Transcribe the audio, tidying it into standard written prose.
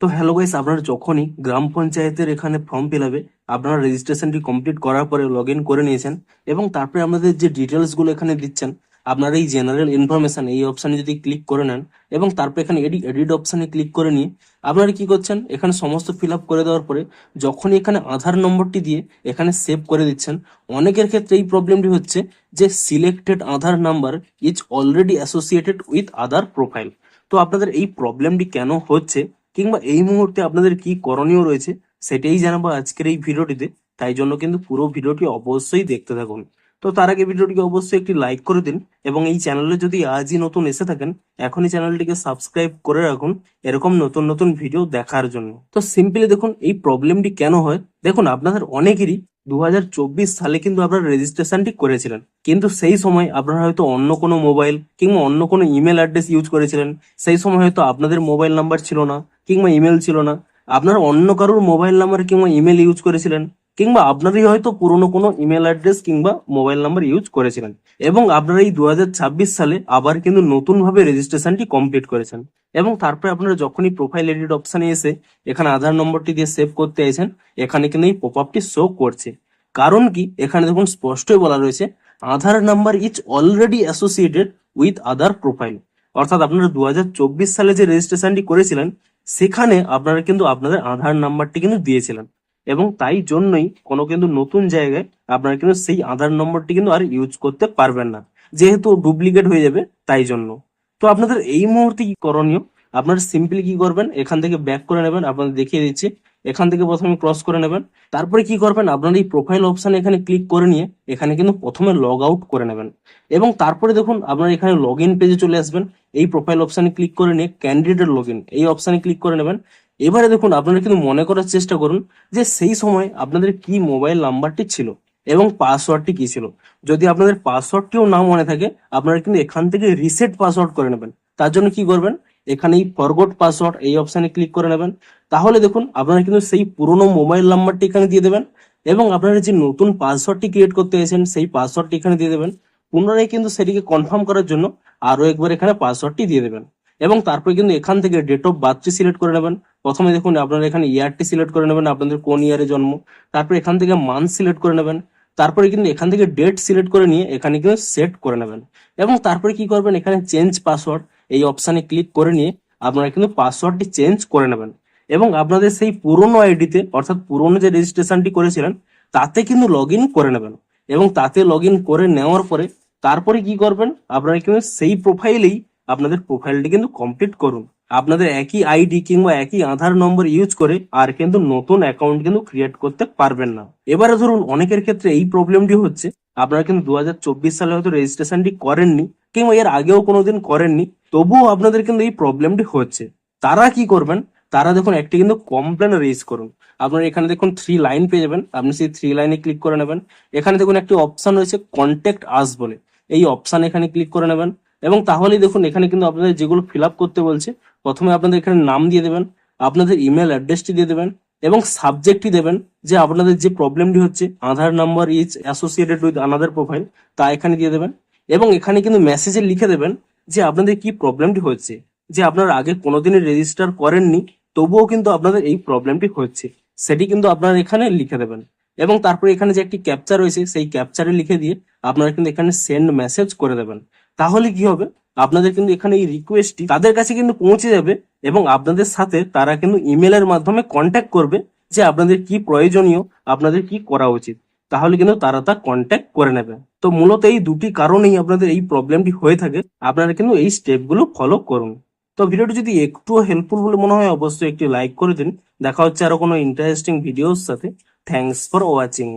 তো hello guys, আপনারা যখনই গ্রাম পঞ্চায়েতের এখানে ফর্ম ফিল আপে আপনারা রেজিস্ট্রেশনটি কমপ্লিট করার পরে লগ ইন করে নিয়েছেন এবং তারপরে আপনাদের যে ডিটেলস গুলো এখানে দিচ্ছেন, আপনারা এই জেনারেল ইনফরমেশন এই অপশানে যদি ক্লিক করে নেন এবং তারপরে এখানে এডিট অপশানে ক্লিক করে নিয়ে আপনারা কি করছেন, এখানে সমস্ত ফিল আপ করে দেওয়ার পরে যখনই এখানে আধার নম্বরটি দিয়ে এখানে সেভ করে দিচ্ছেন, অনেকের ক্ষেত্রে এই প্রবলেমটি হচ্ছে যে selected Aadhaar number is already associated with other profile. তো আপনাদের এই প্রবলেমটি কেন হচ্ছে কিংবা এই মুহূর্তে আপনাদের কি করণীয় রয়েছে সেটাই জানাবো আজকের এই ভিডিওটিতে। তাই জন্য কিন্তু পুরো ভিডিওটি অবশ্যই দেখতে থাকুন। তো তার আগে ভিডিওটিকে অবশ্যই একটি লাইক করে দিন এবং এই চ্যানেলে যদি আজই নতুন এসে থাকেন এখনই চ্যানেলটিকে সাবস্ক্রাইব করে রাখুন এরকম নতুন নতুন ভিডিও দেখার জন্য। তো সিম্পলি দেখুন এই প্রবলেমটি কেন হয়। দেখুন, আপনাদের অনেকেরই 2024 সালে কিন্তু আপনারা রেজিস্ট্রেশনটি করেছিলেন, কিন্তু সেই সময় আপনারা হয়তো অন্য কোনো মোবাইল কিংবা অন্য কোনো ইমেল অ্যাড্রেস ইউজ করেছিলেন। সেই সময় হয়তো আপনাদের মোবাইল নাম্বার ছিল না কিংবা ইমেল ছিল না, আপনারা অন্য কারোর মোবাইল নাম্বার কিংবা ইমেল ইউজ করেছিলেন, কিংবা আপনারই হয়তো পুরনো কোনো ইমেল অ্যাড্রেস কিংবা মোবাইল নাম্বার ইউজ করেছিলেন এবং আপনারা এই 2026 সালে আবার কিন্তু নতুন ভাবে রেজিস্ট্রেশনটি কমপ্লিট করেছেন এবং তারপরে আপনারা যখনই প্রোফাইল এডিট অপশনে এসে এখানে আধার নম্বরটি দিয়ে সেভ করতে এসেছেন, এখানে কিন্তু এই পপ আপটি শো করছে। কারণ কি, এখানে দেখুন স্পষ্টই বলা রয়েছে Aadhaar number is already associated with other profile. অর্থাৎ আপনারা 2024 সালে যে রেজিস্ট্রেশনটি করেছিলেন সেখানে আপনারা কিন্তু আপনাদের আধার নাম্বারটি কিন্তু দিয়েছিলেন এবং তাই জন্যই কোনো কিন্তু নতুন জায়গায় আপনারা কিন্তু সেই আধার নম্বরটি কিন্তু আর ইউজ করতে পারবেন না, যেহেতু ডুপ্লিকেট হয়ে যাবে তাই জন্য। তো আপনাদের এই মুহূর্তে কি করণীয়, আপনারা সিম্পলি কি করবেন, এখান থেকে ব্যাক করে নেবেন। আপনাদের দেখিয়ে দিচ্ছি, এখান থেকে প্রথমে ক্রস করে নেবেন। তারপরে কি করবেন, আপনারা এই প্রোফাইল অপশানে এখানে ক্লিক করে নিয়ে এখানে কিন্তু প্রথমে লগ আউট করে নেবেন এবং তারপরে দেখুন আপনারা এখানে লগ ইন পেজে চলে আসবেন। এই প্রোফাইল অপশানে ক্লিক করে নিয়ে ক্যান্ডিডেট লগ ইন এই অপশানে ক্লিক করে নেবেন। এবারে দেখুন আপনারা কিন্তু মনে করার চেষ্টা করুন যে সেই সময় আপনাদের কি মোবাইল নাম্বারটি ছিল এবং পাসওয়ার্ডটি কি ছিল। যদি আপনাদের পাসওয়ার্ডটিও না মনে থাকে আপনারা কিন্তু এখান থেকে রিসেট পাসওয়ার্ড করে নেবেন। তার জন্য কি করবেন, এখানে এই ফরগট পাসওয়ার্ড এই অপশানে ক্লিক করে নেবেন। তাহলে দেখুন আপনারা কিন্তু সেই পুরনো মোবাইল নাম্বারটি এখানে দিয়ে দেবেন এবং আপনারা যে নতুন পাসওয়ার্ডটি ক্রিয়েট করতে এসেছেন সেই পাসওয়ার্ডটি এখানে দিয়ে দেবেন। পুনরায় কিন্তু সেটিকে কনফার্ম করার জন্য আরো একবার এখানে পাসওয়ার্ডটি দিয়ে দেবেন এবং তারপরে কিন্তু এখান থেকে ডেট অফ বার্থটি সিলেক্ট করে নেবেন। প্রথমে দেখুন আপনারা এখানে ইয়ারটি সিলেক্ট করে নেবেন, আপনাদের কোন ইয়ারে জন্ম। তারপর এখান থেকে মান্থ সিলেক্ট করে নেবেন। তারপরে কিন্তু এখান থেকে ডেট সিলেক্ট করে নিয়ে এখানে কিন্তু সেট করে নেবেন এবং তারপরে কি করবেন, এখানে চেঞ্জ পাসওয়ার্ড এই অপশানে ক্লিক করে নিয়ে আপনারা কিন্তু পাসওয়ার্ডটি চেঞ্জ করে নেবেন এবং আপনাদের সেই পুরনো আইডিতে অর্থাৎ পুরনো যে রেজিস্ট্রেশনটি করেছিলেন তাতে কিন্তু লগ ইন করে নেবেন এবং তাতে লগ ইন করে নেওয়ার পরে তারপরে কি করবেন, আপনারা কিন্তু সেই প্রোফাইলেই আপনাদের প্রোফাইলটি কিন্তু কমপ্লিট করুন। আপনাদের একই আইডি কিংবা একই আধার নম্বর ইউজ করে আর কিন্তু নতুন অ্যাকাউন্ট কিন্তু ক্রিয়েট করতে পারবেন না। এবারে ধরুন অনেকের ক্ষেত্রে এই প্রবলেমটি হচ্ছে আপনারা কিন্তু 2024 সালে হয়তো রেজিস্ট্রেশনটি করেননি কিংবা এর আগেও কোনোদিন করেননি, তবুও আপনাদের কিন্তু এই প্রবলেমটি হচ্ছে। তারা কি করবেন, তারা দেখুন একটি কিন্তু কমপ্লেন রেজ করুন। আপনারা এখানে দেখুন 3 লাইন পেয়ে যাবেন, আপনি সেই 3 লাইনে ক্লিক করে নেবেন। এখানে দেখুন একটি অপশন রয়েছে কন্ট্যাক্ট আস বলে, এই অপশন এখানে ক্লিক করে নেবেন এবং তাহলেই দেখুন এখানে কিন্তু আপনাদের যেগুলো ফিল আপ করতে বলছে, প্রথমে আপনাদের এখানে নাম দিয়ে দেবেন, আপনাদের ইমেল অ্যাড্রেসটি দিয়ে দেবেন এবং সাবজেক্টটি দেবেন যে আপনাদের যে প্রবলেমটি হচ্ছে Aadhaar number is associated with another profile তা এখানে দিয়ে দেবেন এবং এখানে কিন্তু মেসেজে লিখে দেবেন যে আপনাদের কি প্রবলেমটি হচ্ছে, যে আপনারা আগে কোনোদিনই রেজিস্টার করেননি তবুও কিন্তু আপনাদের এই প্রবলেমটি হচ্ছে সেটি কিন্তু আপনারা এখানে লিখে দেবেন এবং তারপরে এখানে যে একটি ক্যাপচা রয়েছে সেই ক্যাপচারে লিখে দিয়ে আপনারা কিন্তু এখানে সেন্ড মেসেজ করে দেবেন। তাহলে কি হবে, আপনাদের কিন্তু এখানে এই রিকোয়েস্টটি তাদের কাছে কিন্তু পৌঁছে যাবে এবং আপনাদের সাথে তারা কিন্তু ইমেলের মাধ্যমে কন্ট্যাক্ট করবে যে আপনাদের কি প্রয়োজনীয়, আপনাদের কি করা উচিত। তাহলে কিন্তু তারা তা কন্ট্যাক্ট করে নেবে। তো মূলত এই দুটি কারণেই আপনাদের এই প্রবলেমটি হয়ে থাকে। আপনারা কিন্তু এই স্টেপগুলো ফলো করুন। তো ভিডিওটি যদি একটু হেল্পফুল বলে মনে হয় অবশ্যই একটি লাইক করে দিন। দেখা হচ্ছে আরো কোনো ইন্টারেস্টিং ভিডিওর সাথে। Thanks for watching.